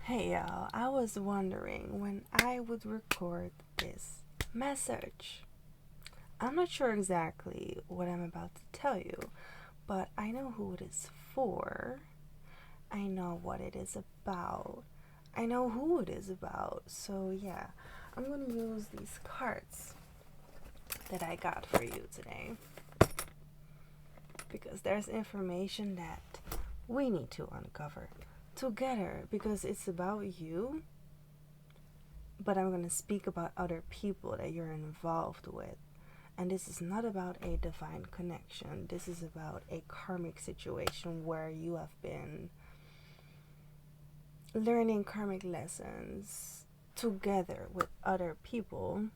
Hey y'all, I was wondering when I would record this message. I'm not sure exactly what I'm about to tell you, but I know who it is for. I know what it is about. I know who it is about. So, yeah, I'm going to use these cards that I got for you today because there's information that we need to uncover together because it's about you, but I'm going to speak about other people that you're involved with. And this is not about a divine connection. This is about a karmic situation where you have been learning karmic lessons together with other people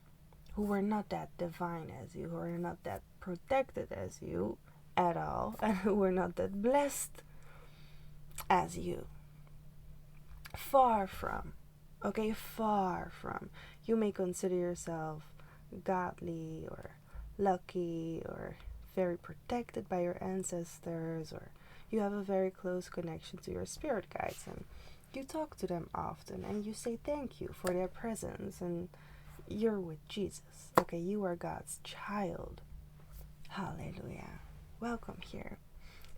who were not that divine as you, who are not that protected as you at all, and who were not that blessed as you. Far from. Okay, far from. You may consider yourself godly or lucky or very protected by your ancestors, or you have a very close connection to your spirit guides and you talk to them often and you say thank you for their presence and you're with Jesus. Okay, you are God's child. Hallelujah. Welcome here.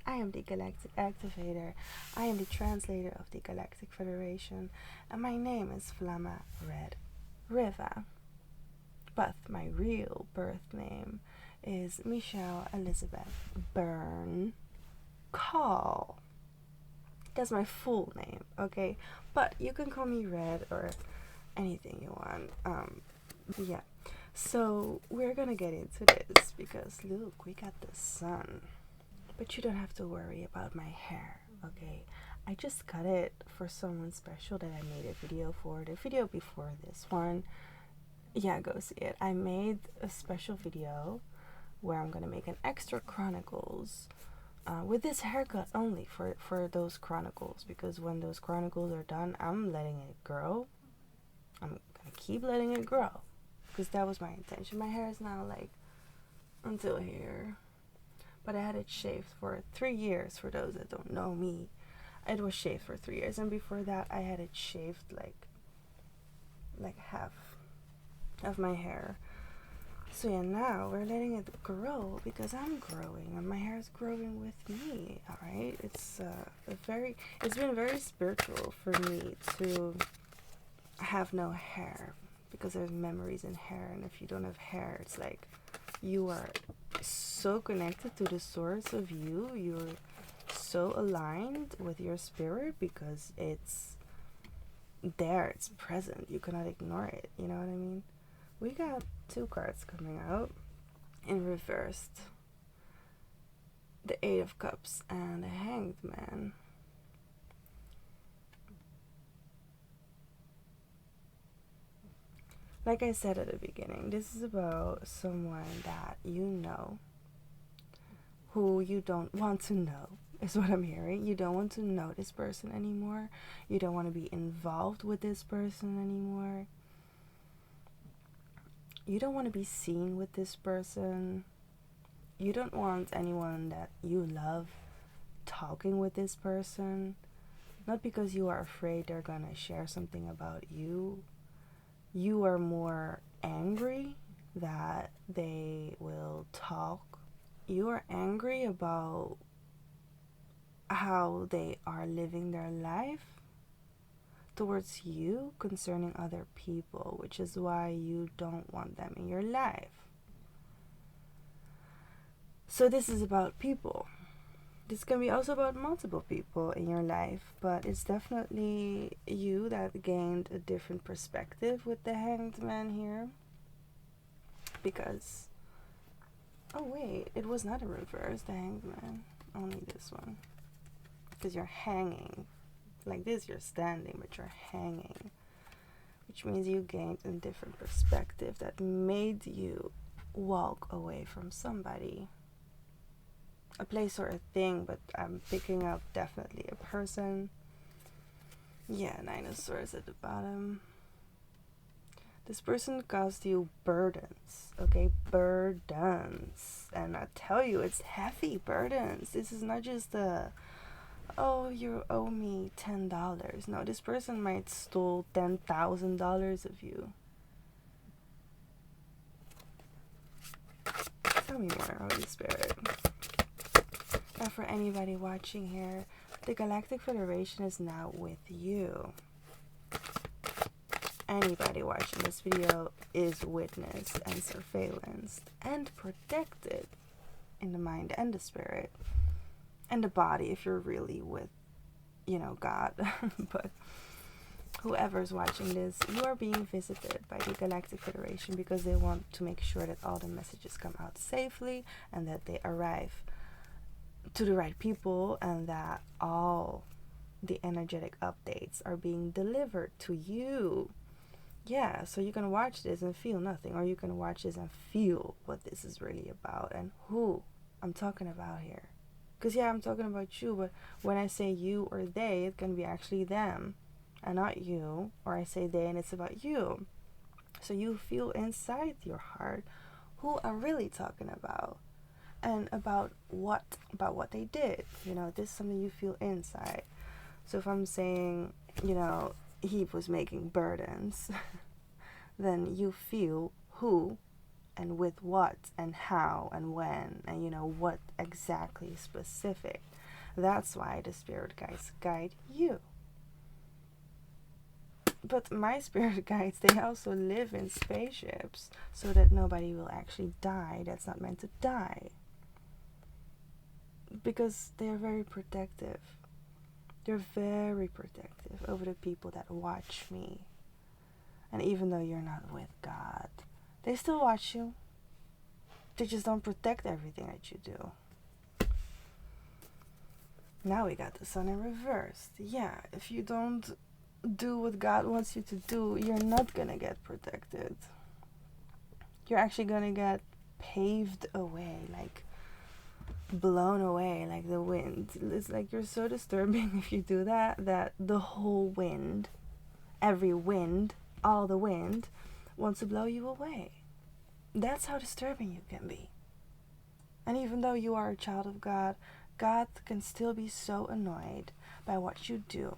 I am the Galactic Activator. I am the translator of the Galactic Federation, and my name is Flama Red Riva. But my real birth name is Michelle Elizabeth Byrne Call. That's my full name, okay? But you can call me Red or anything you want. Yeah. So we're gonna get into this because look, we got the sun. But you don't have to worry about my hair, okay? I just cut it for someone special that I made a video for. The video before this one, yeah, go see it. I made a special video where I'm gonna make an extra chronicles with this haircut only for those chronicles, because when those chronicles are done, I'm letting it grow. I'm gonna keep letting it grow because that was my intention. My hair is now like until here, but I had it shaved for 3 years. For those that don't know me, it was shaved for 3 years, and before that I had it shaved like half of my hair. So yeah, now we're letting it grow because I'm growing and my hair is growing with me. All right, it's been very spiritual for me to have no hair because there's memories in hair, and if you don't have hair, it's like you are so connected to the source of you. You're so aligned with your spirit because it's there, it's present. You cannot ignore it. You know what I mean? We got 2 cards coming out in reversed. The 8 of Cups and the Hanged Man. Like I said at the beginning, this is about someone that you know who you don't want to know, is what I'm hearing. You don't want to know this person anymore. You don't want to be involved with this person anymore. You don't want to be seen with this person. You don't want anyone that you love talking with this person. Not because you are afraid they're gonna share something about you. You are more angry that they will talk. You are angry about how they are living their life towards you concerning other people, which is why you don't want them in your life. So this is about people. This can be also about multiple people in your life, but it's definitely you that gained a different perspective with the Hanged Man here. Because, oh wait, it was not a reverse, the Hanged Man, only this one. Because you're hanging. Like this, you're standing, but you're hanging. Which means you gained a different perspective that made you walk away from somebody. A place or a thing, but I'm picking up definitely a person. Yeah, 9 of Swords at the bottom. This person caused you burdens, okay? Burdens. And I tell you, it's heavy burdens. This is not just a oh, you owe me $10. No, this person might stole $10,000 of you. Tell me more, Holy Spirit. And for anybody watching here, the Galactic Federation is now with you. Anybody watching this video is witnessed and surveillanced and protected in the mind and the spirit and the body if you're really with, God. But whoever's watching this, you are being visited by the Galactic Federation because they want to make sure that all the messages come out safely and that they arrive to the right people and that all the energetic updates are being delivered to you. Yeah, so you can watch this and feel nothing, or you can watch this and feel what this is really about and who I'm talking about here. Because I'm talking about you, but when I say you or they, it can be actually them and not you, or I say they and it's about you. So you feel inside your heart who I'm really talking about and about what they did. This is something you feel inside. So if I'm saying, he was making burdens, then you feel who and with what and how and when and what exactly specific. That's why the spirit guides guide you. But my spirit guides, they also live in spaceships so that nobody will actually die that's not meant to die. Because they're very protective. They're very protective over the people that watch me. And even though you're not with God, they still watch you. They just don't protect everything that you do. Now we got the sun in reverse. Yeah, if you don't do what God wants you to do, you're not gonna get protected. You're actually gonna get paved away, like blown away like the wind. It's like you're so disturbing if you do that the whole wind, every wind, all the wind wants to blow you away. That's how disturbing you can be. And even though you are a child of God, God can still be so annoyed by what you do.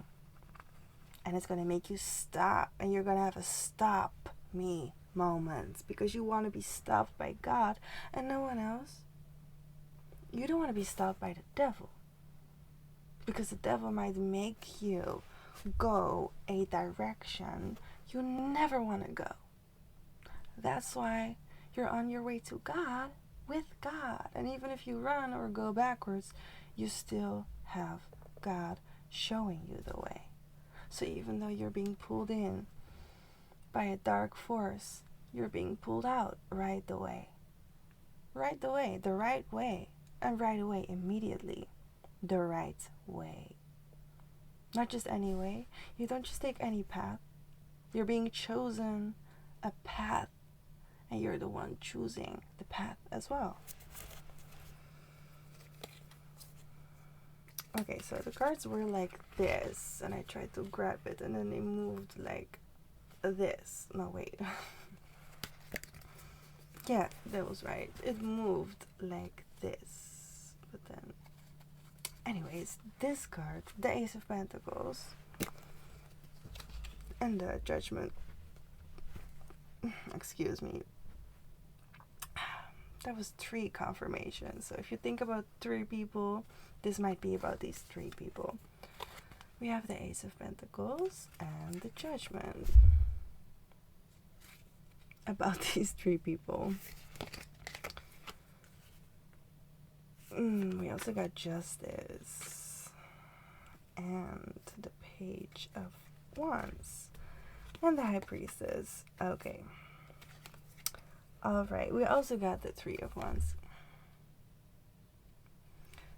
And it's going to make you stop. And you're going to have a stop me moment because you want to be stopped by God and no one else. You don't want to be stopped by the devil. Because the devil might make you go a direction you never want to go. That's why you're on your way to God with God. And even if you run or go backwards, you still have God showing you the way. So even though you're being pulled in by a dark force, you're being pulled out right away. Right away, the right way. And right away, immediately, the right way. Not just any way. You don't just take any path. You're being chosen a path. And you're the one choosing the path as well. Okay, so the cards were like this. And I tried to grab it. And then they moved like this. No, wait. Yeah, that was right. It moved like this. But then... Anyways, this card, the Ace of Pentacles. And the Judgment. Excuse me. That was 3 confirmations. So if you think about 3 people, this might be about these 3 people. We have the Ace of Pentacles and the Judgment. About these 3 people. We also got Justice. And the Page of Wands. And the High Priestess. Okay. Alright, we also got the 3 of Wands.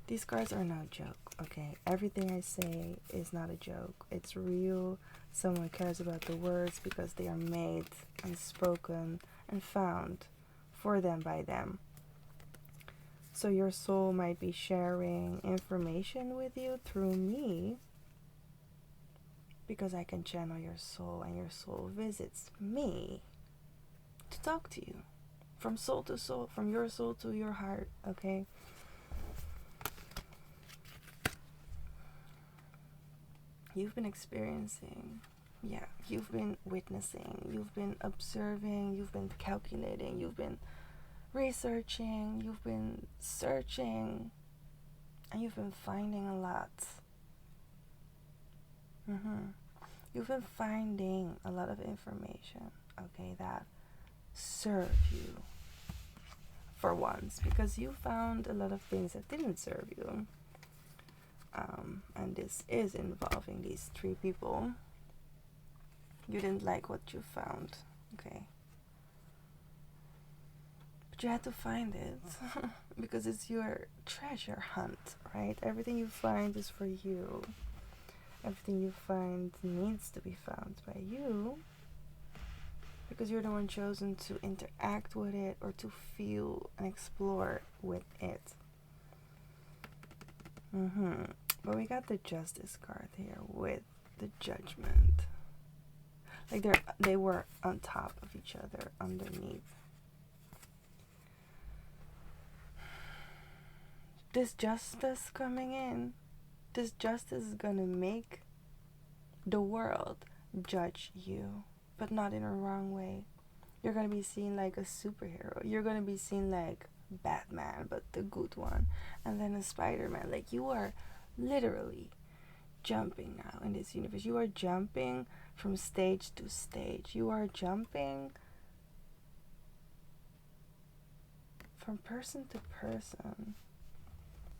These cards are no joke, okay? Everything I say is not a joke. It's real. Someone cares about the words because they are made and spoken and found for them by them. So your soul might be sharing information with you through me because I can channel your soul and your soul visits me to talk to you. From soul to soul, from your soul to your heart, okay? you've been experiencing, you've been witnessing, you've been observing, you've been calculating, you've been researching, you've been searching, and you've been finding a lot. You've been finding a lot of information, okay, that serve you for once, because you found a lot of things that didn't serve you. And this is involving these 3 people. You didn't like what you found, okay? But you had to find it because it's your treasure hunt, right? Everything you find is for you. Everything you find needs to be found by you because you're the one chosen to interact with it or to feel and explore with it. But we got the Justice card here with the Judgment. Like they were on top of each other, underneath. This justice coming in, this justice is gonna make the world judge you, but not in a wrong way. You're gonna be seen like a superhero. You're gonna be seen like Batman, but the good one. And then a Spider-Man. Like, you are literally jumping now in this universe. You are jumping from stage to stage. You are jumping from person to person.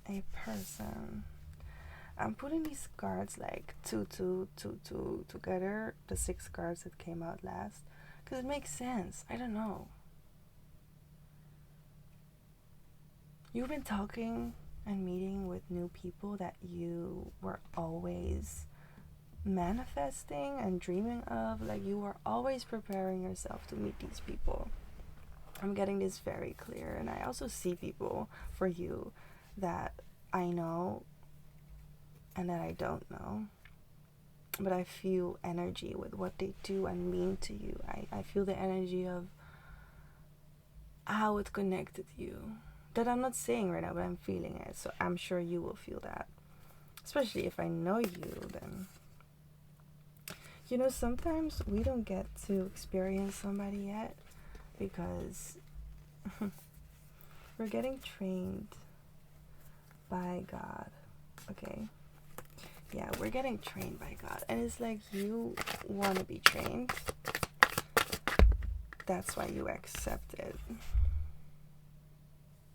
A person. I'm putting these cards like two together, the 6 cards that came out last, because it makes sense. I don't know. You've been talking and meeting with new people that you were always manifesting and dreaming of. Like, you were always preparing yourself to meet these people. I'm getting this very clear. And I also see people for you that I know and that I don't know, but I feel energy with what they do and mean to you. I feel the energy of how it connected you, that I'm not saying right now, but I'm feeling it. So I'm sure you will feel that, especially if I know you. Then, you know, sometimes we don't get to experience somebody yet because we're getting trained by God, okay? Yeah, we're getting trained by God. And it's like, you want to be trained. That's why you accept it.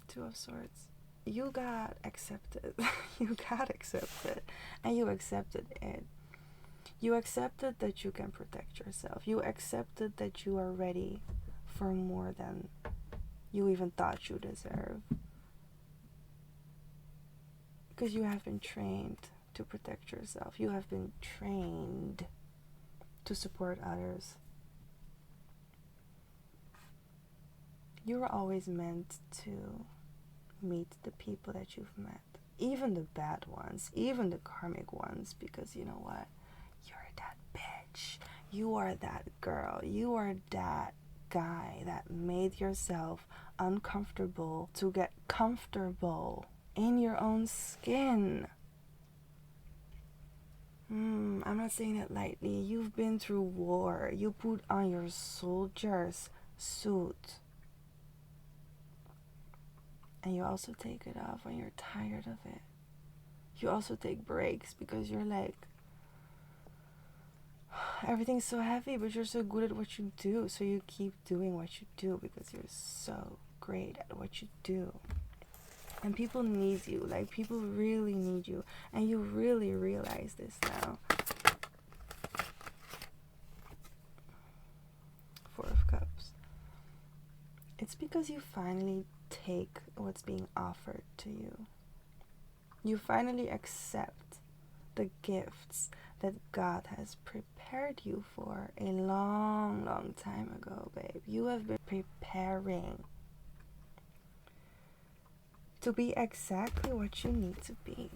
2 of Swords. You got accepted. You got accepted. And you accepted it. You accepted that you can protect yourself. You accepted that you are ready for more than you even thought you deserve. Because you have been trained to protect yourself. You have been trained to support others. You were always meant to meet the people that you've met. Even the bad ones, even the karmic ones, because you know what? You're that bitch. You are that girl. You are that guy that made yourself uncomfortable to get comfortable in your own skin. I'm not saying it lightly. You've been through war. You put on your soldier's suit. And you also take it off when you're tired of it. You also take breaks because you're like, everything's so heavy, but you're so good at what you do. So you keep doing what you do because you're so great at what you do. And people need you. Like, people really need you. And you really realize this now. 4 of Cups. It's because you finally take what's being offered to you. You finally accept the gifts that God has prepared you for a long, long time ago, babe. You have been preparing to be exactly what you need to be.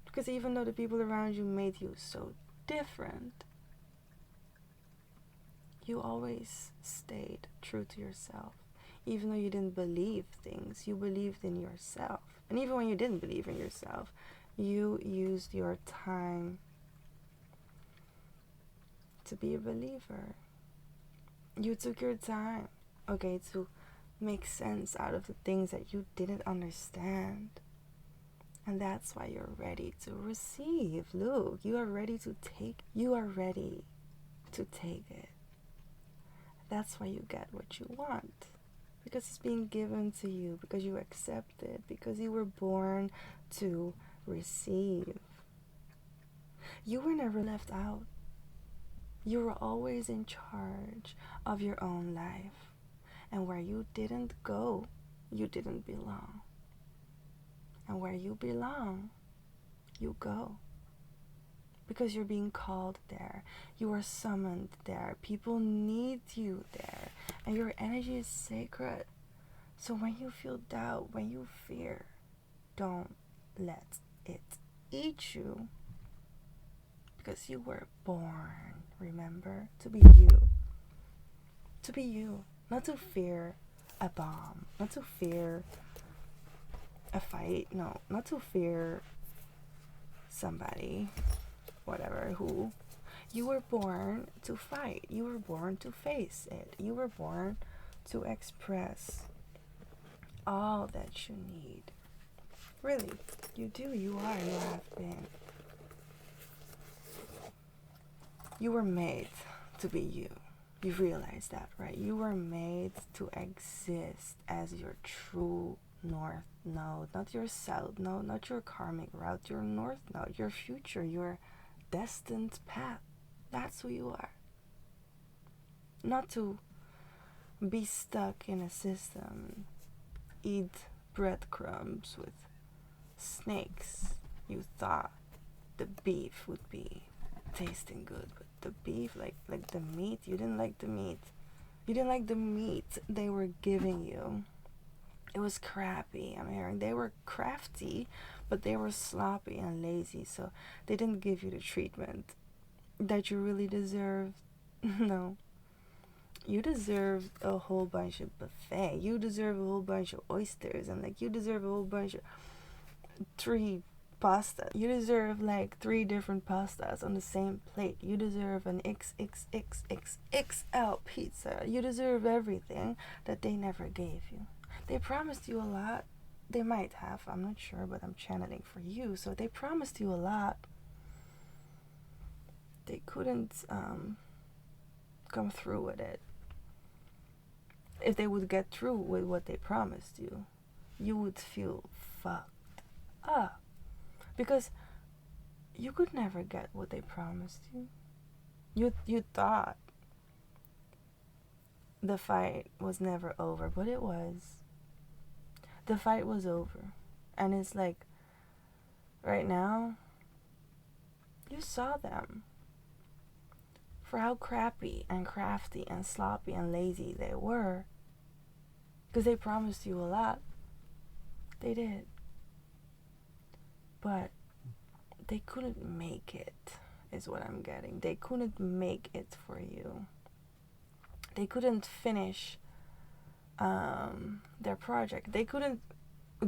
Because even though the people around you made you so different, you always stayed true to yourself. Even though you didn't believe things, you believed in yourself. And even when you didn't believe in yourself, you used your time to be a believer. You took your time, okay, to make sense out of the things that you didn't understand. And that's why you're ready to receive. Look, you are ready to take. You are ready to take it. That's why you get what you want. Because it's being given to you. Because you accept it. Because you were born to receive. You were never left out. You were always in charge of your own life. And where you didn't go, you didn't belong. And where you belong, you go. Because you're being called there. You are summoned there. People need you there. And your energy is sacred. So when you feel doubt, when you fear, don't let it eat you. Because you were born, remember, to be you. To be you. Not to fear a bomb. Not to fear a fight. No, not to fear somebody, whatever, who. You were born to fight. You were born to face it. You were born to express all that you need. Really, you do. You are. You have been. You were made to be you. You realize that, right? You were made to exist as your true north node, not your south node, not your karmic route, your north node, your future, your destined path. That's who you are. Not to be stuck in a system, eat breadcrumbs with snakes. You thought the beef would be tasting good, but the beef, like the meat, you didn't like the meat. You didn't like the meat they were giving you. It was crappy. I'm hearing they were crafty, but they were sloppy and lazy, so they didn't give you the treatment that you really deserved. No. You deserve a whole bunch of buffet. You deserve a whole bunch of oysters, and like you deserve a whole bunch of 3 pasta. You deserve like 3 different pastas on the same plate. You deserve an XXXXXL pizza. You deserve everything that they never gave you. They promised you a lot. They might have, I'm not sure, but I'm channeling for you. So they promised you a lot. They couldn't come through with it. If they would get through with what they promised you, you would feel fucked up. Because you could never get what they promised you. You thought the fight was never over, but it was. The fight was over. And it's like, right now, you saw them for how crappy and crafty and sloppy and lazy they were. Because they promised you a lot. They did. But they couldn't make it, is what I'm getting. They couldn't make it for you. They couldn't finish their project. They couldn't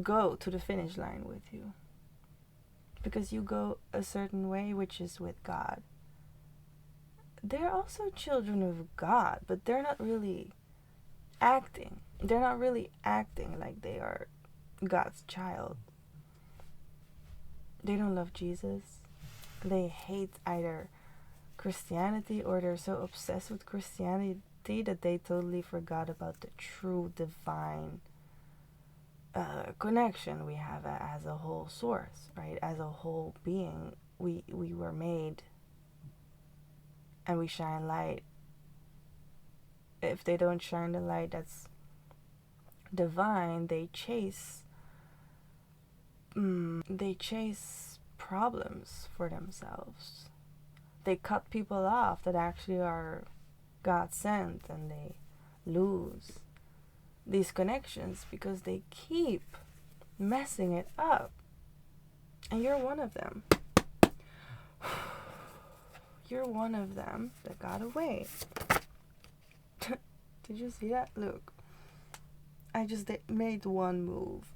go to the finish line with you. Because you go a certain way, which is with God. They're also children of God, but they're not really acting. They're not really acting like they are God's child. They don't love Jesus. They hate either Christianity, or they're so obsessed with Christianity that they totally forgot about the true divine connection we have as a whole source, right? As a whole being, we were made and we shine light. If they don't shine the light that's divine, they chase problems for themselves. They cut people off that actually are God sent, and they lose these connections because they keep messing it up. And you're one of them. You're one of them that got away. Did you see that? Look, I just made one move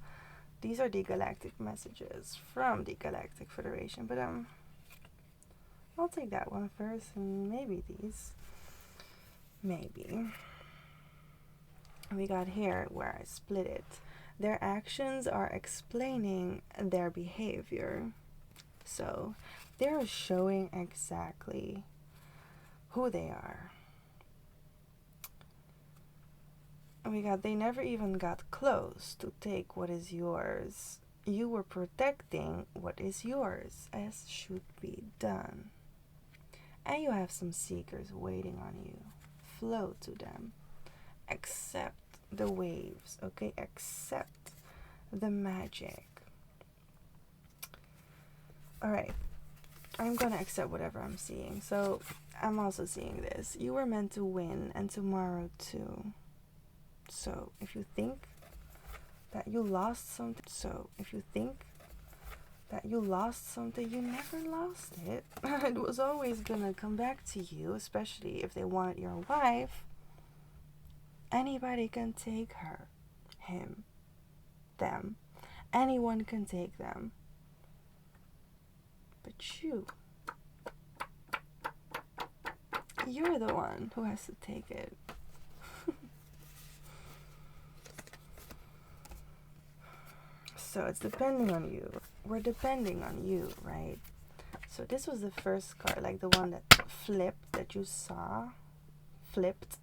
These are the galactic messages from the Galactic Federation, but I'll take that one first, and maybe these. Maybe. We got here where I split it. Their actions are explaining their behavior. So they're showing exactly who they are. And we got, they never even got close to take what is yours. You were protecting what is yours, as should be done. And you have some seekers waiting on you. Flow to them. Accept the waves, okay? Accept the magic. Alright, I'm gonna accept whatever I'm seeing. So, I'm also seeing this. You were meant to win, and tomorrow too. So, if you think that you lost something, you never lost it. It was always gonna come back to you, especially if they wanted your wife. Anybody can take her, him, them. Anyone can take them. But you're the one who has to take it. So it's depending on you. We're depending on you, right? So this was the first card, like the one that flipped, that you saw, flipped,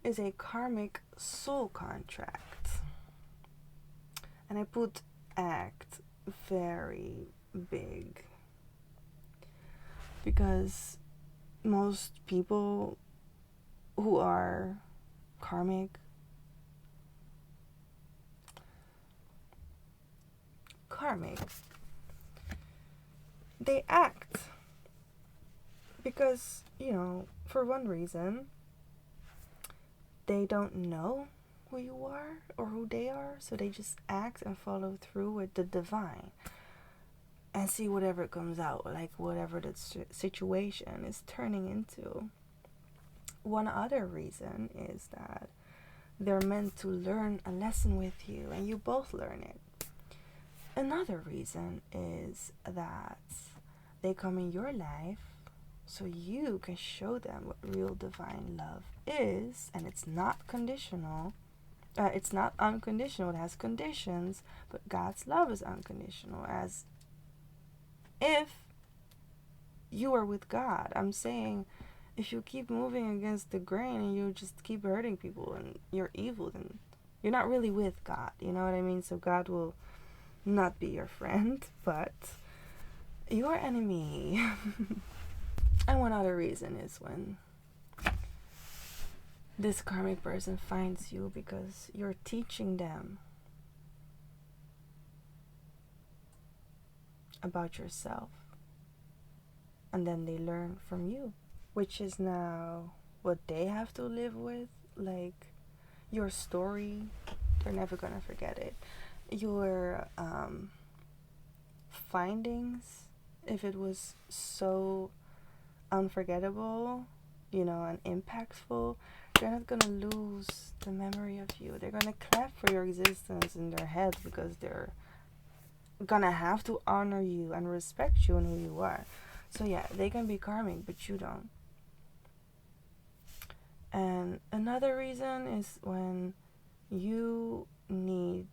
is a karmic soul contract. And I put act very big. Because most people who are karmic, they act because, you know, for one reason, they don't know who you are or who they are, so they just act and follow through with the divine and see whatever comes out, like whatever the situation is turning into. One other reason is that they're meant to learn a lesson with you, and you both learn it. Another reason is that they come in your life so you can show them what real divine love is, and it's not conditional. It's not unconditional. It has conditions, but God's love is unconditional, as if you are with God. I'm saying, if you keep moving against the grain and you just keep hurting people and you're evil, then you're not really with God. You know what I mean? So God will not be your friend, but your enemy. And one other reason is when this karmic person finds you because you're teaching them about yourself, and then they learn from you, which is now what they have to live with. Like, your story, they're never gonna forget it. Your findings, if it was so unforgettable, you know, and impactful, they're not gonna lose the memory of you. They're gonna clap for your existence in their head, because they're gonna have to honor you and respect you and who you are. So yeah, they can be karmic, but you don't. And another reason is when you need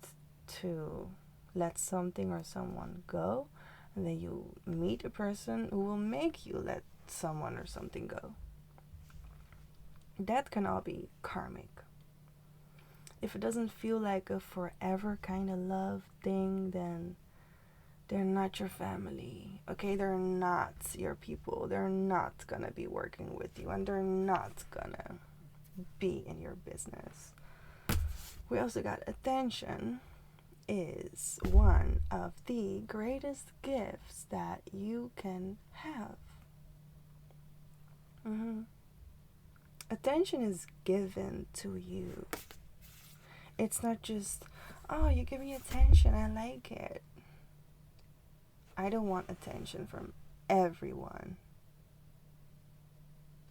to let something or someone go, and then you meet a person who will make you let someone or something go. That can all be karmic. If it doesn't feel like a forever kind of love thing, then they're not your family, okay? They're not your people. They're not gonna be working with you, and they're not gonna be in your business. We also got attention is one of the greatest gifts that you can have. Attention is given to you. It's not just, oh, you give me attention, I like it. I don't want attention from everyone.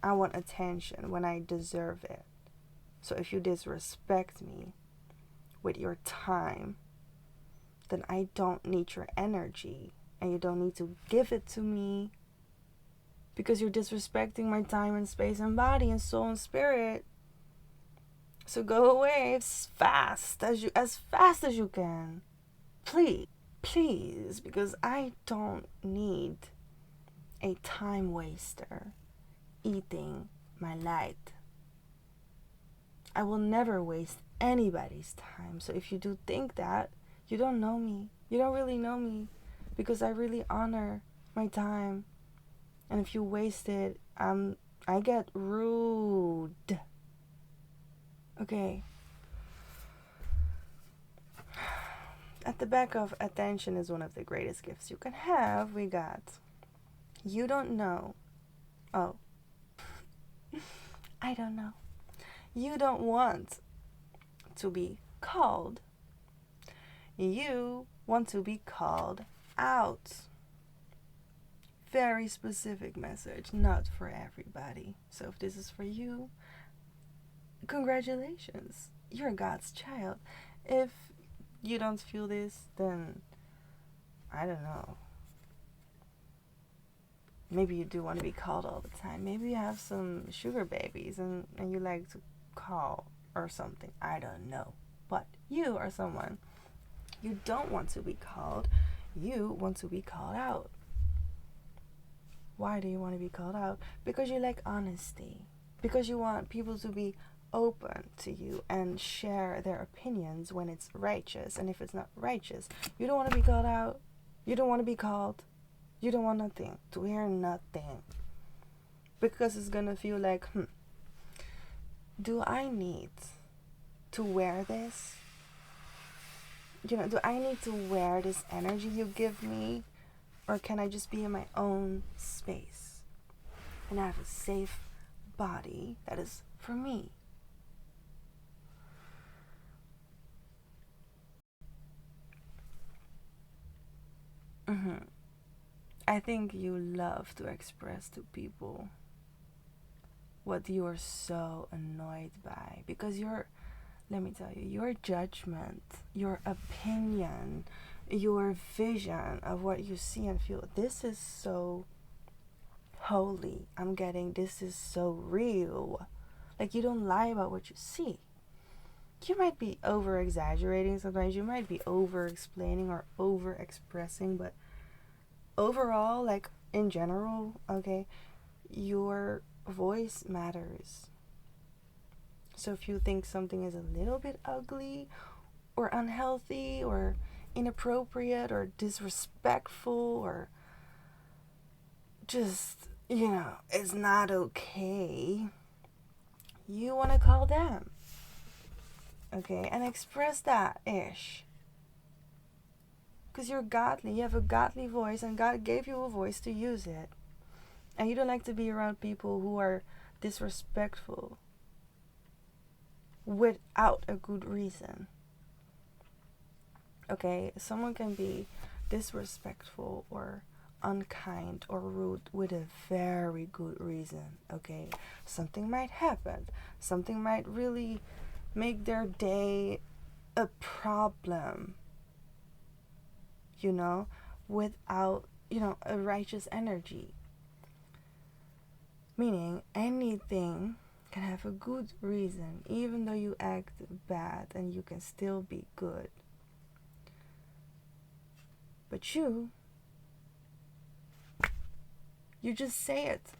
I want attention when I deserve it. So if you disrespect me with your time, then I don't need your energy. And you don't need to give it to me. Because you're disrespecting my time and space and body and soul and spirit. So go away as fast as you can. Please, because I don't need a time waster eating my light. I will never waste anybody's time. So if you do think that, you don't know me. You don't really know me, because I really honor my time. And if you waste it, I get rude. Okay. At the back of attention is one of the greatest gifts you can have. We got, you don't know. Oh. I don't know. You don't want to be called. You want to be called out. Very specific message, not for everybody. So if this is for you, congratulations. You're God's child. If you don't feel this, then I don't know. Maybe you do want to be called all the time. Maybe you have some sugar babies and you like to call or something. I don't know. But you are someone, you don't want to be called. You want to be called out. Why do you want to be called out? Because you like honesty. Because you want people to be open to you and share their opinions when it's righteous. And if it's not righteous, you don't want to be called out. You don't want to be called. You don't want nothing. To hear nothing. Because it's going to feel like, do I need to wear this? Do I need to wear this energy you give me? Or can I just be in my own space and have a safe body that is for me? I think you love to express to people what you are so annoyed by. Because let me tell you, your judgment, your opinion, your vision of what you see and feel, this is so holy. This is so real. Like, you don't lie about what you see. You might be over exaggerating sometimes, you might be over explaining or over expressing, but overall, like in general, okay, your voice matters. So if you think something is a little bit ugly or unhealthy or inappropriate or disrespectful or just, it's not okay, you want to call them, okay, and express that ish. Because you're godly, you have a godly voice, and God gave you a voice to use it. And you don't like to be around people who are disrespectful without a good reason. Okay, someone can be disrespectful or unkind or rude with a very good reason. Okay, something might happen, something might really make their day a problem, without a righteous energy. Meaning anything can have a good reason, even though you act bad, and you can still be good. But you just say it.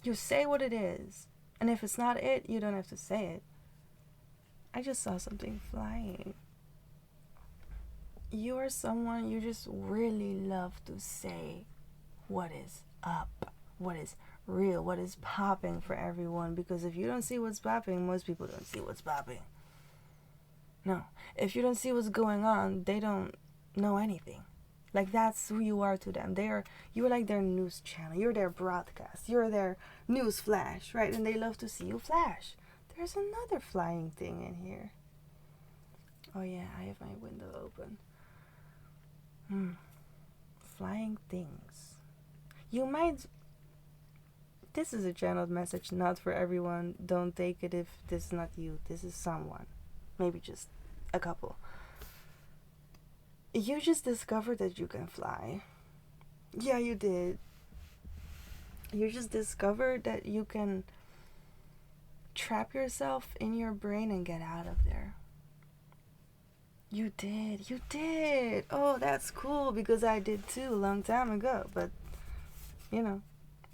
You say what it is. And if it's not it, you don't have to say it. I just saw something flying. You are someone, you just really love to say what is up, what is real, what is popping for everyone. Because if you don't see what's popping, most people don't see what's popping. No. If you don't see what's going on, they don't know anything. Like, that's who you are to them. You're like their news channel. You're their broadcast. You're their news flash, right? And they love to see you flash. There's another flying thing in here. Oh yeah, I have my window open. Flying things. This is a channeled message, not for everyone. Don't take it if this is not you. This is someone. Maybe just a couple. You just discovered that you can fly. Yeah, you did. You just discovered that you can trap yourself in your brain and get out of there. You did. You did. Oh, that's cool because I did too a long time ago. But, you know,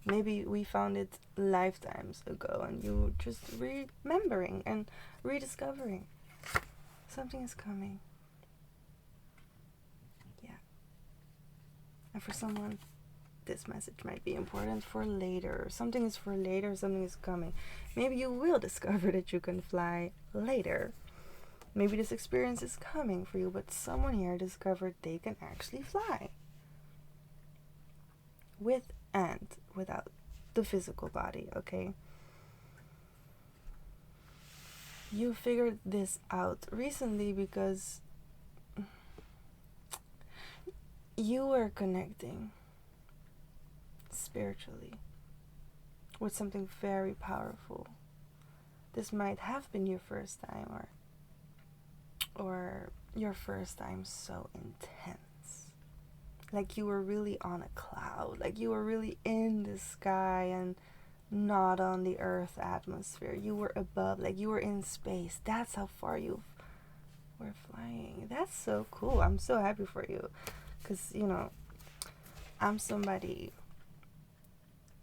maybe we found it lifetimes ago and you were just remembering and rediscovering. Something is coming. Yeah. And for someone, this message might be important for later. Something is for later, something is coming. Maybe you will discover that you can fly later. Maybe this experience is coming for you, but someone here discovered they can actually fly. With and without the physical body, okay? You figured this out recently because you were connecting spiritually with something very powerful. This might have been your first time or your first time so intense. Like you were really on a cloud, like you were really in the sky and not on the earth atmosphere. You were above, like you were in space. That's how far you were flying. That's so cool. I'm so happy for you because, you know, I'm somebody,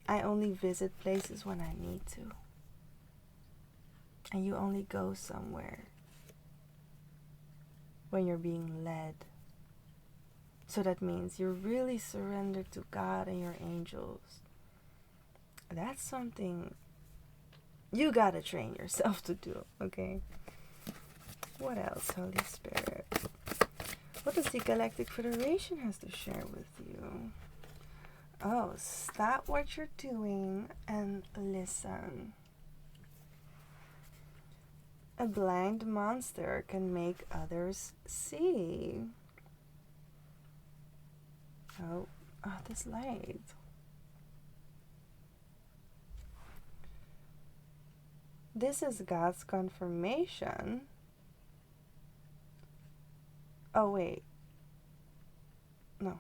I only visit places when I need to. And you only go somewhere when you're being led. So that means you're really surrendered to God and your angels. That's something you gotta train yourself to do, okay? What else, Holy Spirit? What does the Galactic Federation has to share with you? Oh, stop what you're doing and listen. A blind monster can make others see. Oh, this light. This is God's confirmation. Oh, wait. No.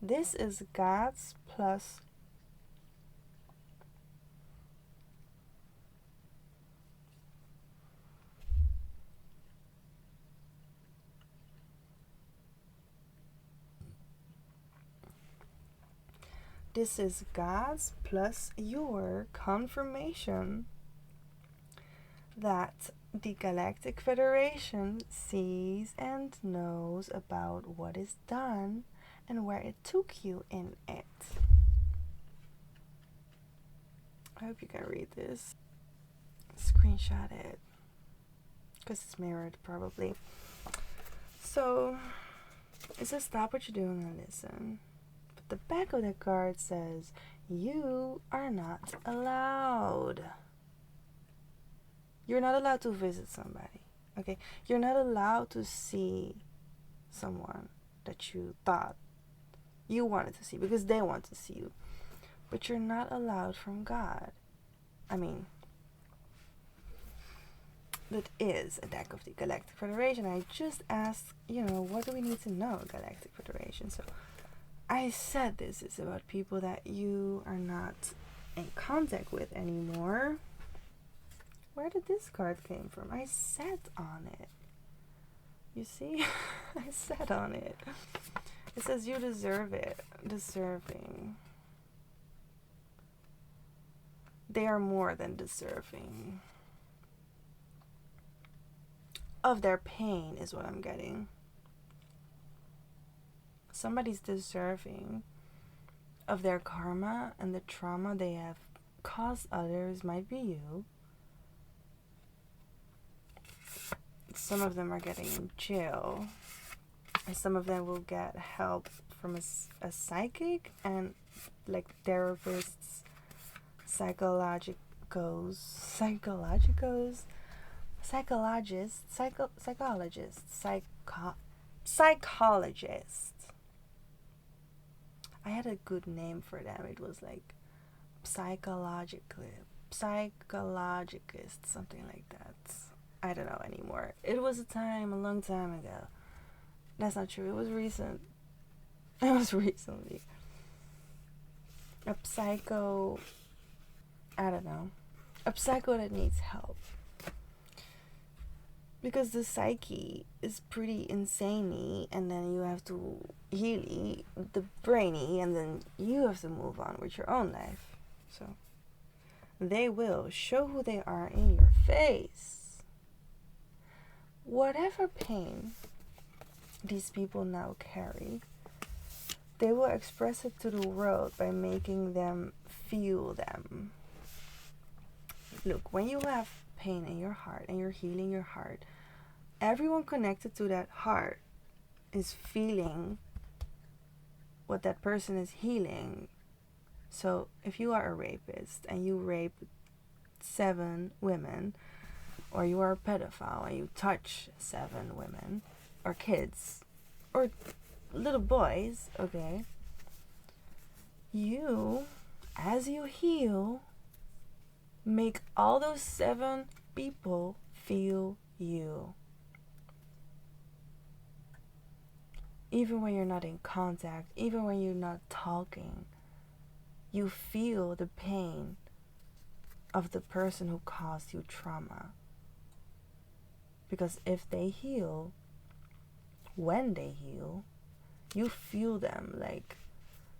This is God's plus. This is God's plus your confirmation that the Galactic Federation sees and knows about what is done and where it took you in it. I hope you can read this. Screenshot it. Because it's mirrored, probably. So, it says stop what you're doing and listen. But the back of the card says, you are not allowed. You're not allowed to visit somebody, okay? You're not allowed to see someone that you thought you wanted to see because they want to see you. But you're not allowed from God. I mean, that is a deck of the Galactic Federation. I just asked, what do we need to know, Galactic Federation? So I said this is about people that you are not in contact with anymore. Where did this card came from? I sat on it. You see? I sat on it. It says you deserve it. Deserving. They are more than deserving. Of their pain is what I'm getting. Somebody's deserving of their karma and the trauma they have caused others. Might be you. Some of them are getting in jail. Some of them will get help from a psychic and like therapists, psychologists, psychologists. I had a good name for them. It was like psychologist, something like that. I don't know anymore. It was a long time ago. That's not true. It was recent. It was recently. A psycho, I don't know. A psycho that needs help. Because the psyche is pretty insaney, and then you have to heal the brainy, and then you have to move on with your own life. So they will show who they are in your face. Whatever pain these people now carry, they will express it to the world by making them feel them. Look, when you have pain in your heart and you're healing your heart, everyone connected to that heart is feeling what that person is healing. So if you are a rapist and you rape 7 women, or you are a pedophile and you touch 7 women or kids or little boys, okay, you, as you heal, make all those 7 people feel you. Even when you're not in contact, even when you're not talking, you feel the pain of the person who caused you trauma. Because if they heal, when they heal, you feel them like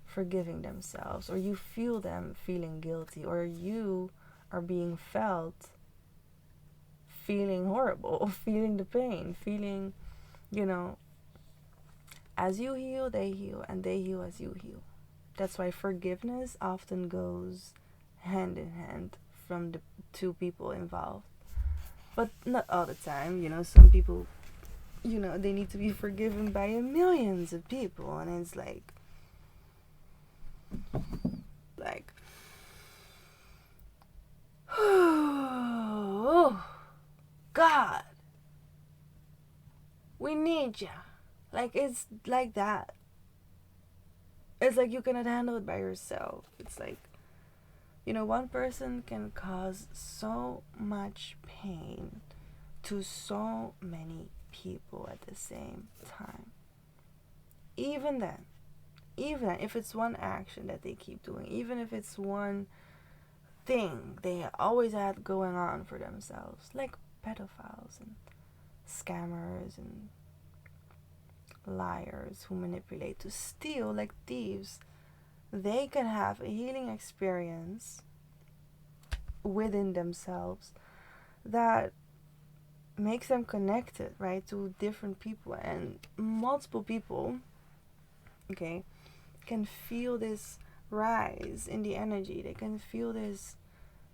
forgiving themselves, or you feel them feeling guilty, or you are being felt feeling horrible, feeling the pain, feeling, as you heal, they heal, and they heal as you heal. That's why forgiveness often goes hand in hand from the 2 people involved. But not all the time, some people, they need to be forgiven by millions of people, and it's like, oh, God, we need ya. Like, it's like that. It's like you cannot handle it by yourself. It's like, one person can cause so much pain to so many people at the same time. Even then, if it's one action that they keep doing, even if it's one thing they always had going on for themselves, like pedophiles and scammers and liars who manipulate to steal like thieves, they can have a healing experience within themselves that makes them connected, right, to different people, and multiple people, okay, can feel this rise in the energy. They can feel this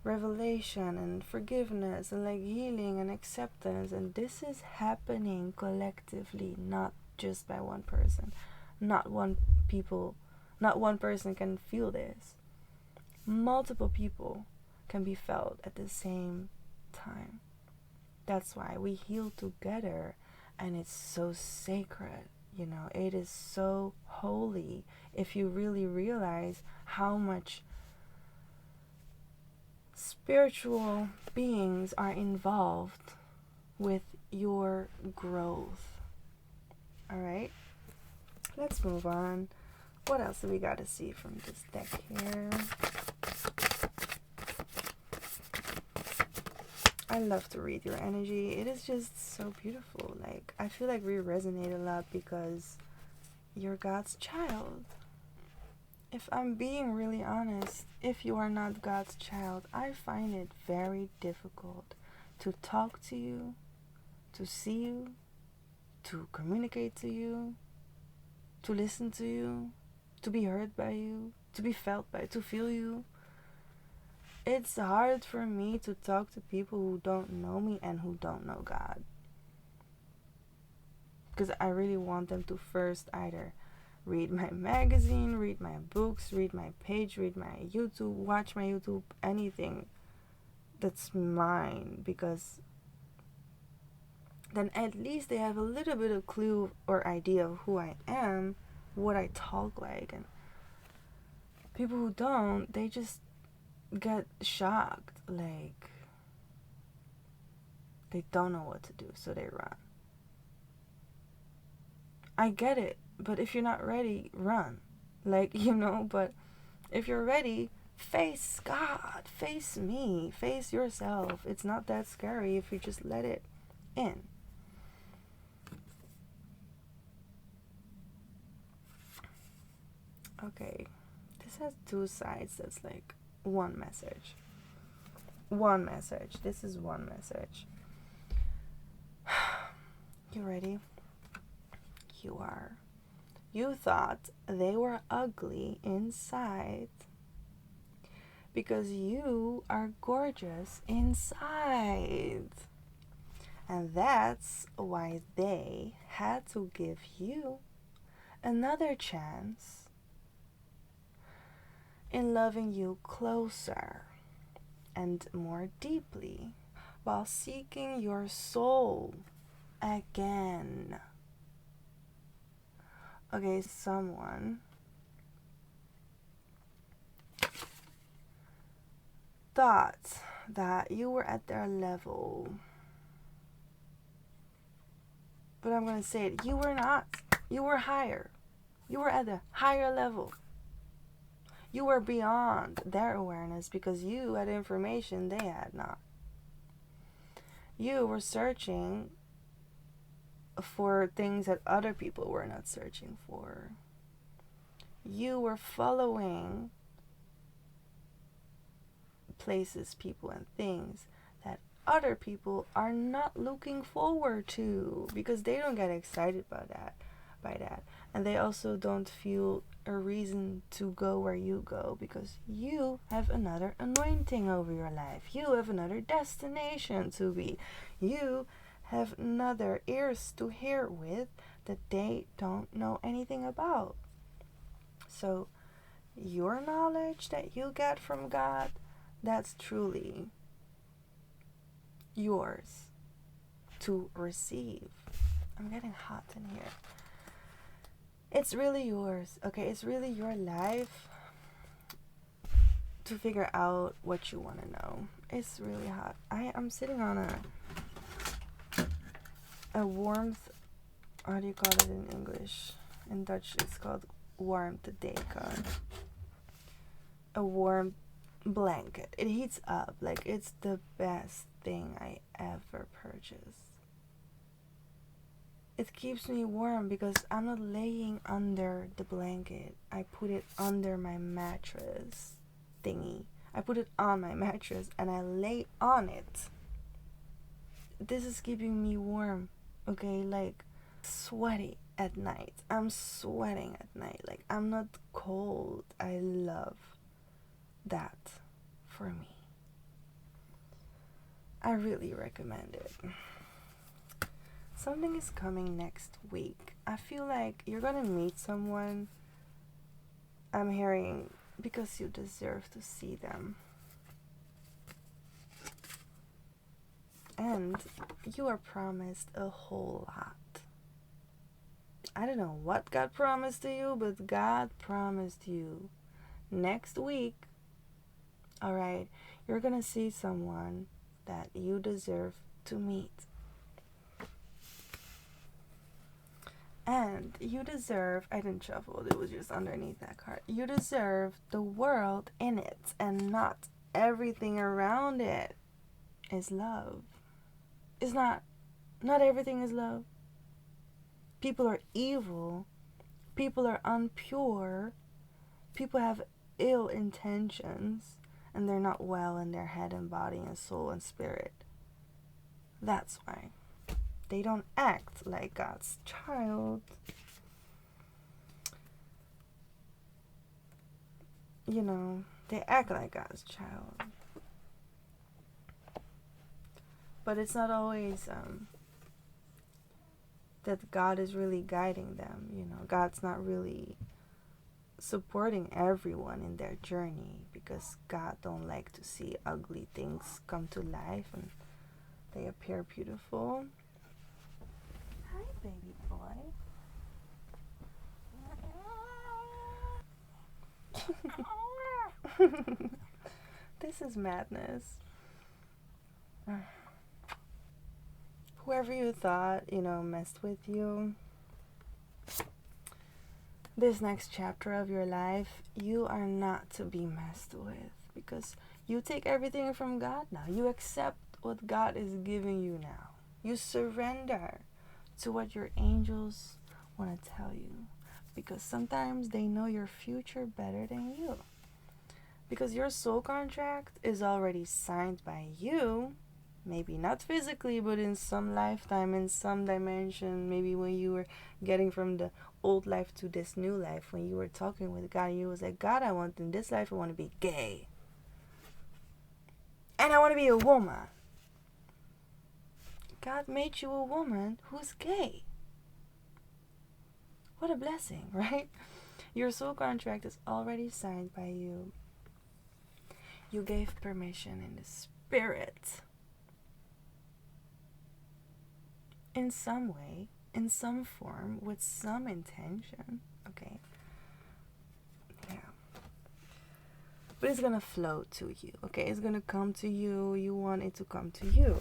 revelation and forgiveness and like healing and acceptance, and this is happening collectively, not just by one person. Not one person can feel this. Multiple people can be felt at the same time. That's why we heal together, and it's so sacred. It is so holy if you really realize how much spiritual beings are involved with your growth. Alright, let's move on. What else do we got to see from this deck here? I love to read your energy. It is just so beautiful. Like, I feel like we resonate a lot because you're God's child. If I'm being really honest, if you are not God's child, I find it very difficult to talk to you, to see you, to communicate to you, to listen to you, to be heard by you, to be felt by, to feel you. It's hard for me to talk to people who don't know me and who don't know God. Because I really want them to first either read my magazine, read my books, read my page, read my YouTube, watch my YouTube, anything that's mine. Because then at least they have a little bit of clue or idea of who I am, what I talk like. And people who don't, they just get shocked, like they don't know what to do, so they run. I get it, but if you're not ready, run. Like, but if you're ready, face God, face me, face yourself. It's not that scary if you just let it in. Okay, this has two sides. That's like one message. One message. This is one message. You ready? You are. You thought they were ugly inside because you are gorgeous inside. And that's why they had to give you another chance in loving you closer and more deeply while seeking your soul again. Okay, someone thought that you were at their level. But I'm going to say it. You were not. You were higher. You were at a higher level. You were beyond their awareness because you had information they had not. You were searching for things that other people were not searching for. You were following places, people, and things that other people are not looking forward to because they don't get excited by that. And they also don't feel a reason to go where you go because you have another anointing over your life. You have another destination to be. You have another ears to hear with that they don't know anything about. So your knowledge that you get from God, that's truly yours to receive. I'm getting hot in here. It's really yours, okay? It's really your life to figure out what you want to know. It's really hot. I'm sitting on a warmth, how do you call it in English? In Dutch it's called warmtedeken. A warm blanket. It heats up. Like, it's the best thing I ever purchased. It keeps me warm because I'm not laying under the blanket. I put it under my mattress thingy. I put it on my mattress and I lay on it. This is keeping me warm, okay? Like, sweaty at night. I'm sweating at night. Like, I'm not cold. I love that for me. I really recommend it. Something is coming next week. I feel like you're gonna meet someone, I'm hearing, because you deserve to see them. And you are promised a whole lot. I don't know what God promised to you, but God promised you next week, alright, you're gonna see someone that you deserve to meet. And you deserve, I didn't shuffle, it was just underneath that card. You deserve the world in it, and not everything around it is love. It's not everything is love. People are evil. People are unpure. People have ill intentions, and they're not well in their head and body and soul and spirit. That's why. They don't act like God's child. They act like God's child. But it's not always that God is really guiding them. God's not really supporting everyone in their journey because God don't like to see ugly things come to life and they appear beautiful. Hi, baby boy. This is madness. Whoever you thought, messed with you, this next chapter of your life, you are not to be messed with, because you take everything from God now. You accept what God is giving you now. You surrender to what your angels want to tell you, because sometimes they know your future better than you. Because your soul contract is already signed by you, maybe not physically, but in some lifetime, in some dimension, maybe when you were getting from the old life to this new life, when you were talking with God, and you was like, God, I want in this life, I want to be gay. And I want to be a woman. God made you a woman who's gay. What a blessing, right? Your soul contract is already signed by you. You gave permission in the spirit. In some way, in some form, with some intention. Okay? Yeah. But it's gonna flow to you, okay? It's gonna come to you. You want it to come to you.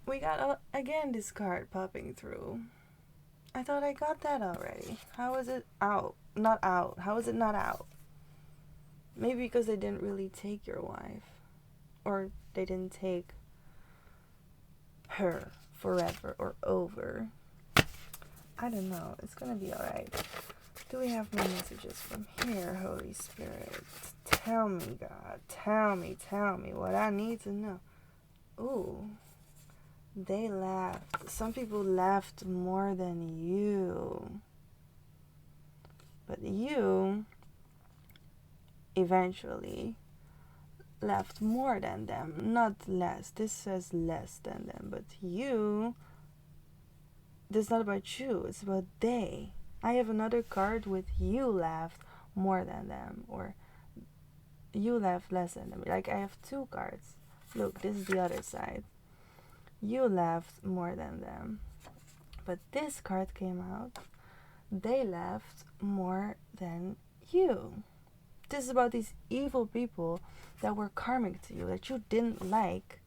We got, again, this card popping through. I thought I got that already. How is it out? Not out. How is it not out? Maybe because they didn't really take your wife. Or they didn't take her forever or over. I don't know. It's gonna be alright. Do we have more messages from here, Holy Spirit? Tell me, God. Tell me what I need to know. Ooh. They left. Some people left more than you. But you eventually left more than them, not less. This says less than them, but you, this is not about you, it's about they. I have another card with you left more than them, or you left less than them. Like, I have two cards. Look, this is the other side. You left more than them, but this card came out. They left more than you. This is about these evil people that were karmic to you, that you didn't like,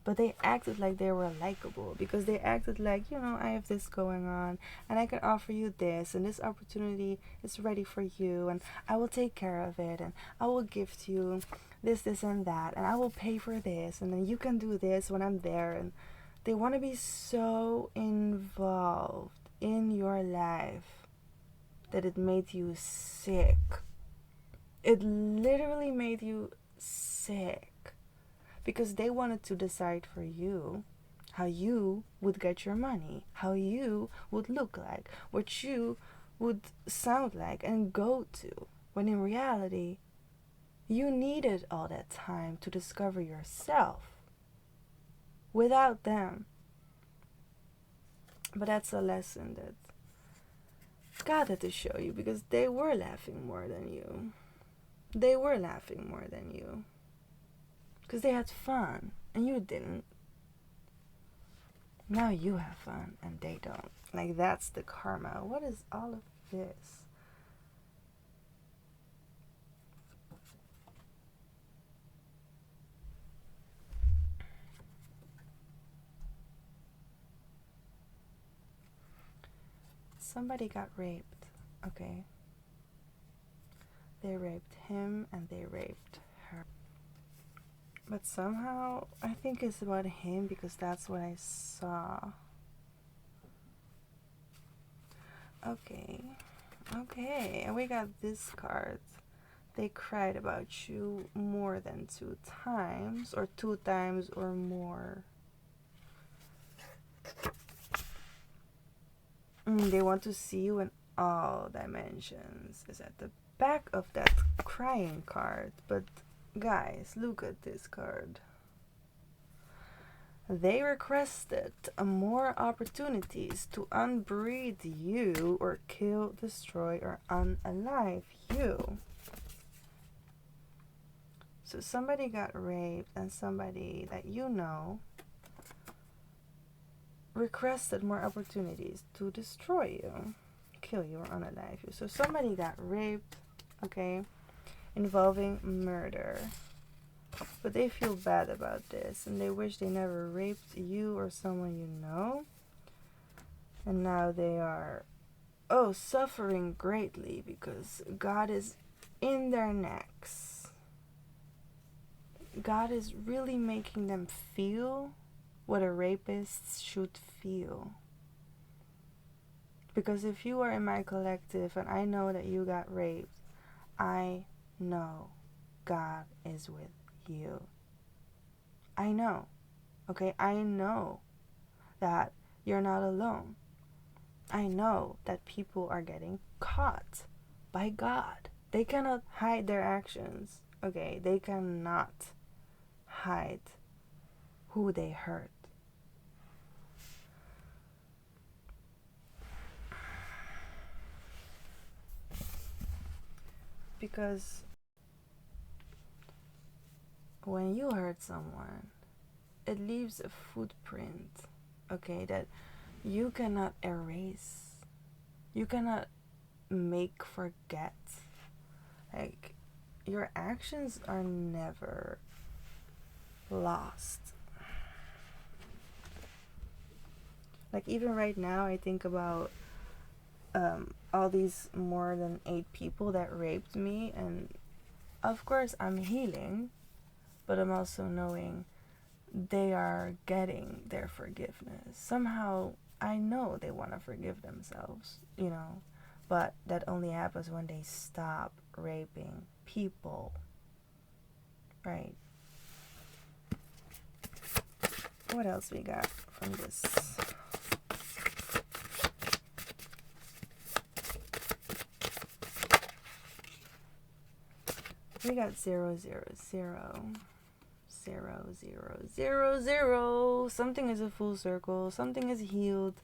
but they acted like they were likable, because they acted like, you know, I have this going on, and I can offer you this, and this opportunity is ready for you, and I will take care of it, and I will gift you this, and that, and I will pay for this, and then you can do this when I'm there. And they want to be so involved in your life that it made you sick. It literally made you sick, because they wanted to decide for you how you would get your money, how you would look like, what you would sound like and go to, when in reality, you needed all that time to discover yourself without them. But that's a lesson that God had to show you, because they were laughing more than you. They were laughing more than you, because they had fun and you didn't. Now you have fun and they don't. Like, that's the karma. What is all of this? Somebody got raped, okay? They raped him and they raped her. But somehow, I think it's about him, because that's what I saw. Okay. And we got this card. They cried about you more than 2 times, or 2 times or more. They want to see you in all dimensions. Is at the back of that crying card. But guys, look at this card. They requested more opportunities to unbreed you, or kill, destroy, or unalive you. So somebody got raped, and somebody that you know requested more opportunities to destroy you, kill you, or unalive you. So somebody got raped, okay, involving murder. But they feel bad about this, and they wish they never raped you or someone you know. And now they are oh, suffering greatly because God is in their necks. God is really making them feel what a rapist should feel. Because if you are in my collective and I know that you got raped, I know God is with you. I know. Okay? I know that you're not alone. I know that people are getting caught by God. They cannot hide their actions. Okay? They cannot hide who they hurt. Because when you hurt someone, it leaves a footprint, okay, that you cannot erase. You cannot make forget. Like, your actions are never lost. Like, even right now, I think about all these more than 8 people that raped me, and of course I'm healing, but I'm also knowing they are getting their forgiveness. Somehow I know they want to forgive themselves, but that only happens when they stop raping people, right? What else we got from this? We got 0, 0, 0. 0, 0, 0, 0. Something is a full circle. Something is healed.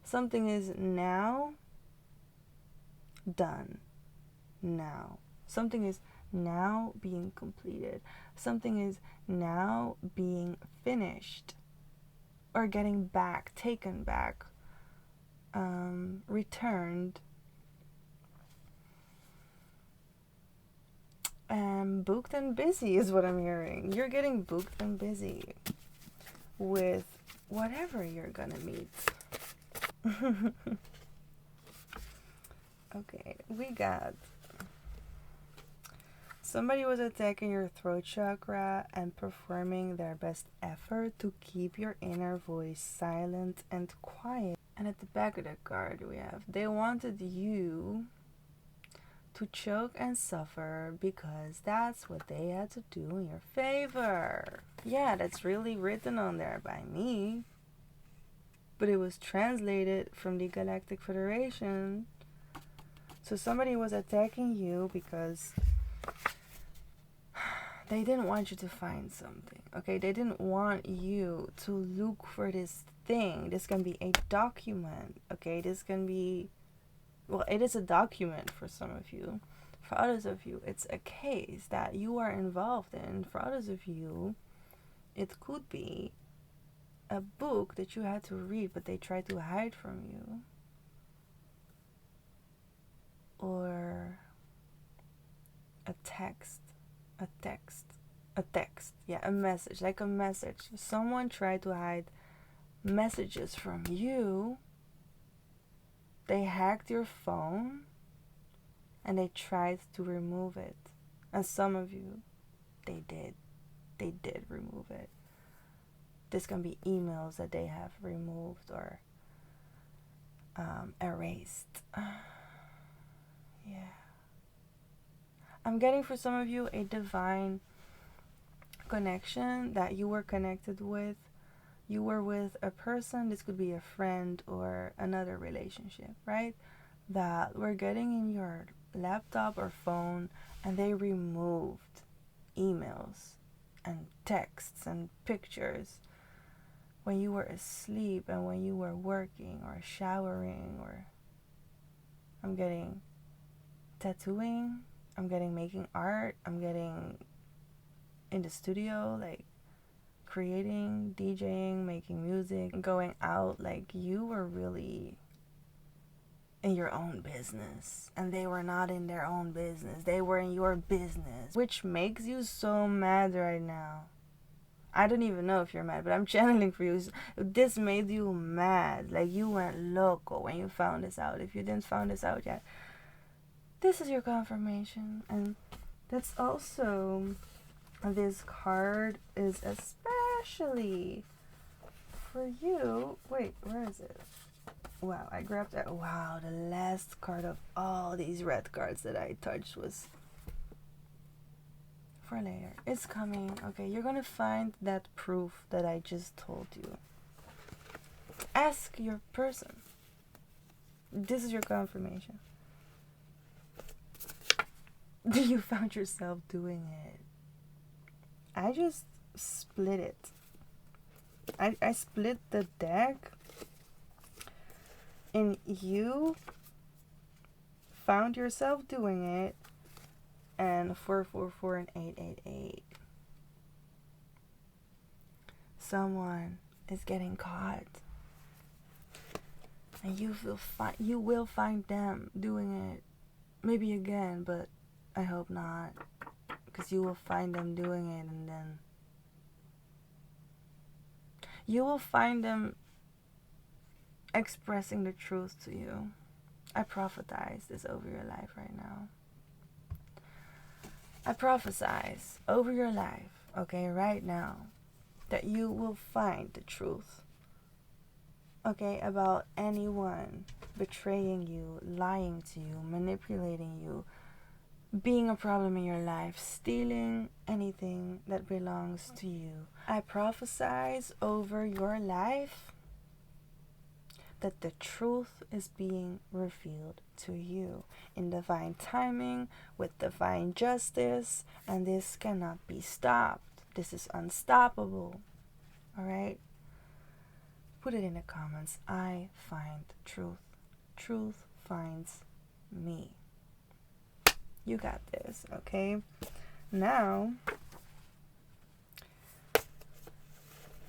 Something is now done. Now. Something is now being completed. Something is now being finished. Or getting back, taken back, returned. Booked and busy is what I'm hearing. You're getting booked and busy with whatever you're gonna meet. Okay, we got somebody was attacking your throat chakra and performing their best effort to keep your inner voice silent and quiet. And at the back of the card we have, they wanted you to choke and suffer because that's what they had to do in your favor. Yeah, that's really written on there by me. But it was translated from the Galactic Federation. So somebody was attacking you because they didn't want you to find something. Okay, they didn't want you to look for this thing. This can be a document. Okay, this can be, well, it is a document for some of you. For others of you, it's a case that you are involved in. For others of you, it could be a book that you had to read, but they tried to hide from you. Or a text. Yeah, a message, like a message. Someone tried to hide messages from you. They hacked your phone and they tried to remove it. And some of you, they did remove it. This can be emails that they have removed or erased. Yeah. I'm getting for some of you a divine connection that you were connected with. You were with a person, this could be a friend or another relationship, right? That were getting in your laptop or phone and they removed emails and texts and pictures when you were asleep and when you were working or showering, or I'm getting tattooing, I'm getting making art, I'm getting in the studio, like creating, DJing, making music, going out. Like you were really in your own business and they were not in their own business. They were in your business, which makes you so mad right now. I don't even know if you're mad, but I'm channeling for you. If this made you mad, like you went loco when you found this out. If you didn't found this out yet, this is your confirmation. And that's also, this card is especially for you. Wait, where is it? Wow, I grabbed that. Wow, the last card of all these red cards that I touched was for later. It's coming. Okay, you're gonna find that proof that I just told you. Ask your person. This is your confirmation. Do you found yourself doing it? I just split it. I split the deck, and you found yourself doing it, and 444 and 888. Someone is getting caught, and you will find them doing it, maybe again, but I hope not, because you will find them doing it, and then you will find them expressing the truth to you. I prophesize this over your life right now. I prophesize over your life, okay, right now, that you will find the truth, okay, about anyone betraying you, lying to you, manipulating you, being a problem in your life, stealing anything that belongs to you. I prophesize over your life that the truth is being revealed to you in divine timing, with divine justice, and this cannot be stopped. This is unstoppable. All right? Put it in the comments. I find truth. Truth finds me. You got this, okay? Now,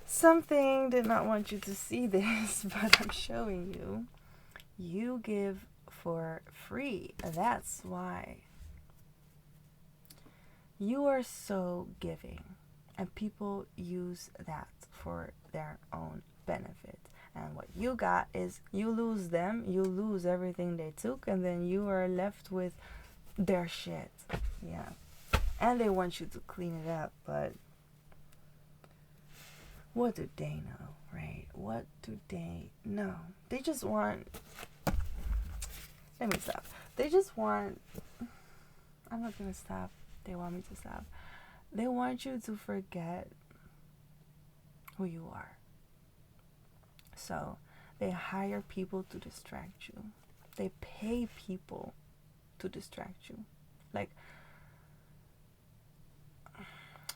something did not want you to see this, but I'm showing you. You give for free. That's why. You are so giving, and people use that for their own benefit. And what you got is you lose them, you lose everything they took, and then you are left with their shit. Yeah. And they want you to clean it up, but what do they know, right? What do they know? They just want, let me stop. They just want, I'm not gonna stop. They want me to stop. They want you to forget who you are. So they hire people to distract you. They pay people to distract you. Like,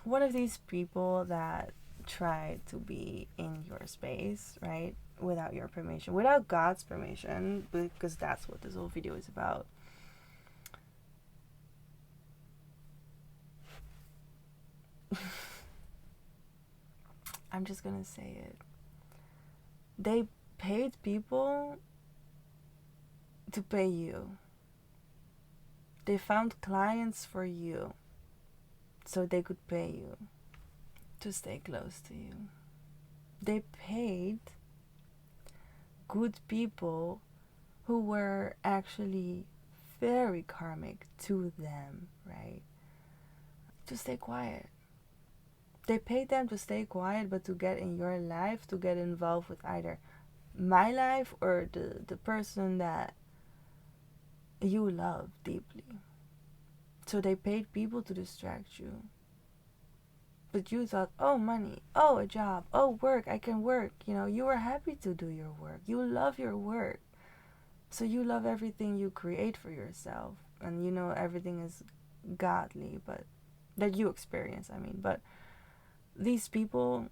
one of these people that try to be in your space, right, without your permission, without God's permission, because that's what this whole video is about. I'm just gonna say it. They paid people to pay you. They found clients for you so they could pay you to stay close to you. They paid good people who were actually very karmic to them, right, to stay quiet. They paid them to stay quiet, but to get in your life, to get involved with either my life or the person that you love deeply. So they paid people to distract you. But you thought, oh, money, oh, a job, oh, work, I can work. You know, you were happy to do your work. You love your work. So you love everything you create for yourself. And you know everything is godly, but that you experience, I mean. But these people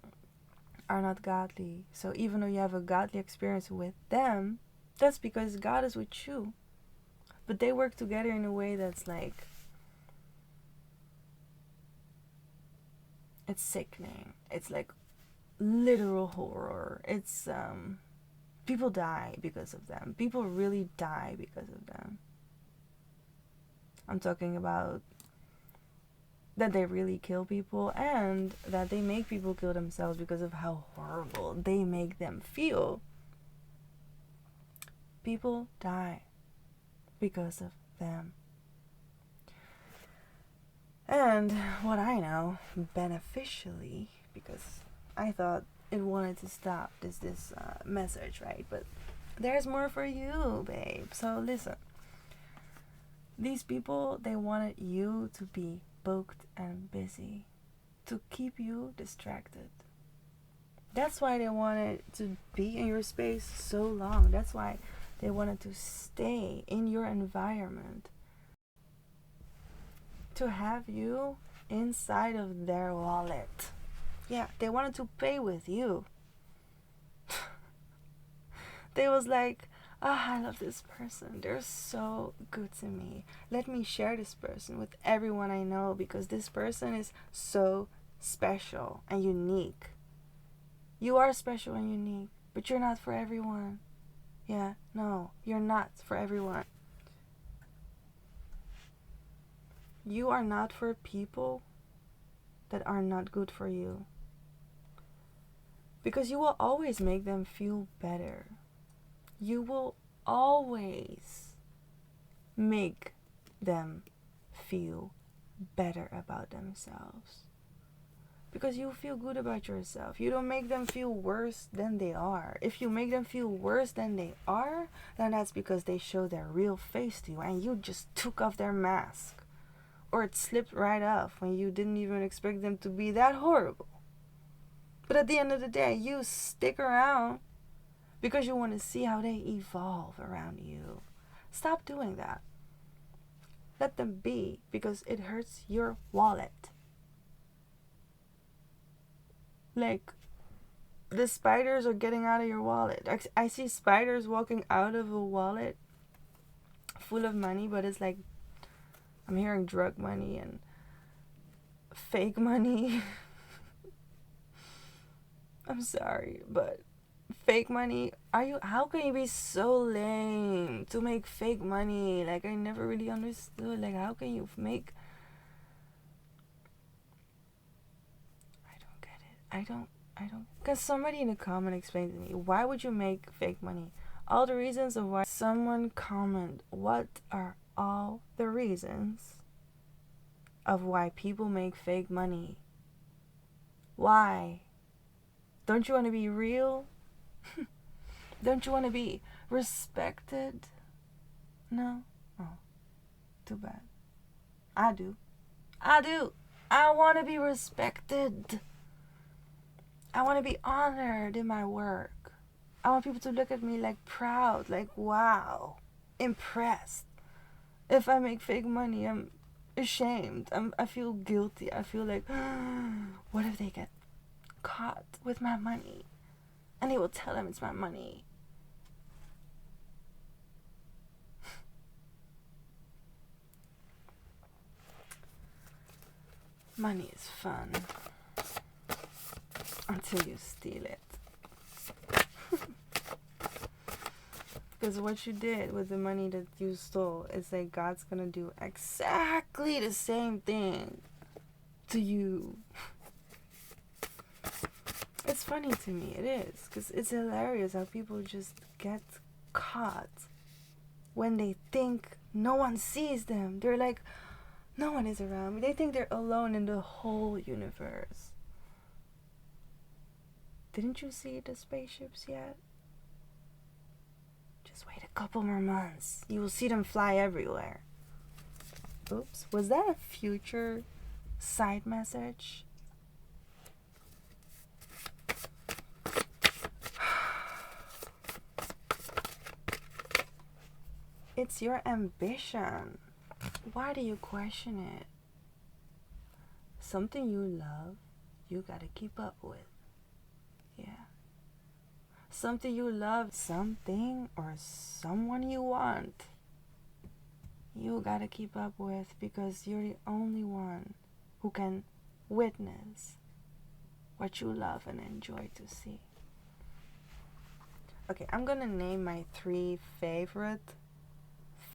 are not godly. So even though you have a godly experience with them, that's because God is with you. But they work together in a way that's like, it's sickening. It's like literal horror. It's people die because of them. People really die because of them. I'm talking about that they really kill people, and that they make people kill themselves because of how horrible they make them feel. People die because of them. And what I know, beneficially, because I thought it wanted to stop this message, right? But there's more for you, babe. So listen. These people, they wanted you to be booked and busy, to keep you distracted. That's why they wanted to be in your space so long. That's why they wanted to stay in your environment, to have you inside of their wallet. Yeah, they wanted to pay with you. They was like, I love this person. They're so good to me. Let me share this person with everyone I know, because this person is so special and unique. You are special and unique, but you're not for everyone. Yeah, no, you're not for everyone. You are not for people that are not good for you, because you will always make them feel better. You will always make them feel better about themselves, because you feel good about yourself. You don't make them feel worse than they are. If you make them feel worse than they are, then that's because they show their real face to you and you just took off their mask, or it slipped right off when you didn't even expect them to be that horrible. But at the end of the day, you stick around because you want to see how they evolve around you. Stop doing that. Let them be, because it hurts your wallet. Like, the spiders are getting out of your wallet. I see spiders walking out of a wallet full of money, but it's like, I'm hearing drug money and fake money. I'm sorry, but fake money. How can you be so lame to make fake money? Like, I never really understood. Like, how can you make... I don't get it. I don't. Can somebody in the comment explain to me, why would you make fake money? All the reasons of why. Someone comment, what are all the reasons of why people make fake money? Why? Don't you want to be real? Don't you want to be respected? No? Oh, too bad. I do. I want to be respected. I want to be honored in my work. I want people to look at me like proud, like wow, impressed. If I make fake money, I'm ashamed. I feel guilty. I feel like, what if they get caught with my money? And they will tell them it's my money. Money is fun until you steal it. Because what you did with the money that you stole is like God's gonna do exactly the same thing to you. It's funny to me, it is, because it's hilarious how people just get caught when they think no one sees them. They're like, no one is around me. They think they're alone in the whole universe. Didn't you see the spaceships yet? Just wait a couple more months. You will see them fly everywhere. Oops, was that a future side message? It's your ambition. Why do you question it? Something you love, you gotta keep up with. Yeah. Something you love, something or someone you want, you gotta keep up with, because you're the only one who can witness what you love and enjoy to see. Okay, I'm gonna name my 3 favorite